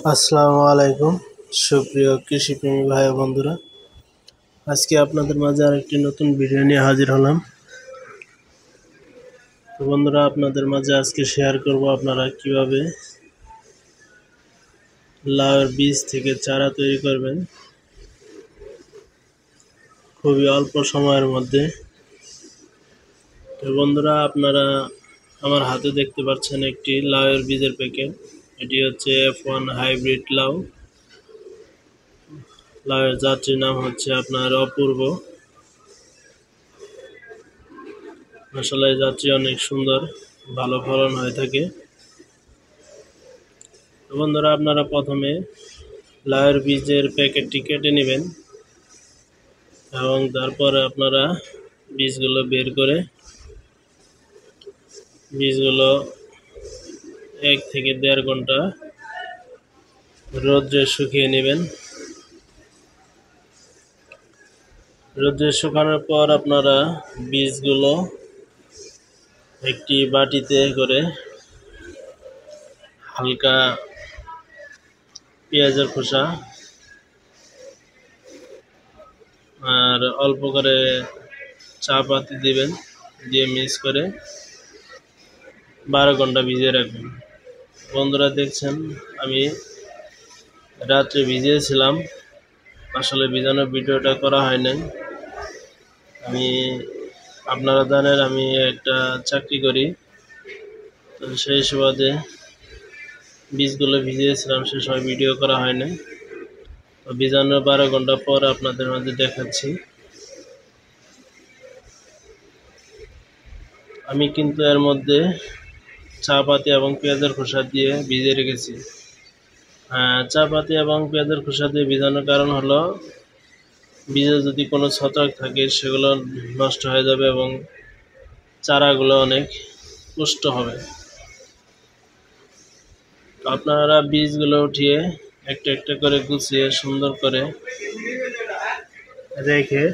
আসসালামু আলাইকুম সুপ্রিয় কৃষিপ্রেমী ভাই ও বন্ধুরা, আজকে আপনাদের মাঝে আরেকটি নতুন ভিডিও নিয়ে হাজির হলাম। তো বন্ধুরা, আপনাদের মাঝে আজকে শেয়ার করব আপনারা কিভাবে লাউয়ের বীজ থেকে চারা তৈরি করবেন খুবই অল্প সময়ের মধ্যে। তো বন্ধুরা, আপনারা আমার হাতে দেখতে পাচ্ছেন একটি লাউয়ের বীজের প্যাকেট। এটি হচ্ছে F1 হাইব্রিড লাউ। লাউয়ের জাতটির নাম হচ্ছে আপনার অপূর্ব। আসলে এই জাতটি অনেক সুন্দর, ভালো ফলন হয়ে থাকে। তো বন্ধুরা, আপনারা প্রথমে লাউয়ের বীজের প্যাকেটটি কেটে নেবেন এবং তারপরে আপনারা বীজগুলো বের করে বীজগুলো 1 থেকে 1.5 ঘন্টা রোদ্রে শুকিয়ে নেবেন। রোদ্রে শুকানোর পর আপনারা বীজগুলো একটি বাটিতে করে হালকা পেঁয়াজের খোসা আর অল্প করে চা পাতি দিবেন, দিয়ে মিক্স করে 12 ঘন্টা ভিজিয়ে রাখবেন। বন্ধুরা, দেখছেন আমি রাত্রে ভিজিয়েছিলাম, আসলে ভিজানোর ভিডিওটা করা হয় নাই। আপনারা জানেন আমি একটা চাকরি করি, তো সেই সুবাদে বীজগুলো ভিজিয়েছিলাম, সে সময় ভিডিও করা হয় নাই। তো ভিজানোর 12 ঘন্টা পর আপনাদের মাঝে দেখাচ্ছি। আমি কিন্তু এর মধ্যে চা পাতি এবং পেঁয়াজের খোসা দিয়ে ভিজিয়ে রেখেছি। চা পাতি এবং পেঁয়াজের খোসা দিয়ে ভিজানোর কারণ হলো বীজে যদি কোনো ছত্রাক থাকে সেগুলো নষ্ট হয়ে যাবে এবং চারাগুলো অনেক পুষ্ট হবে। আপনারা বীজগুলো উঠিয়ে একটা একটা করে গুছিয়ে সুন্দর করে রেখে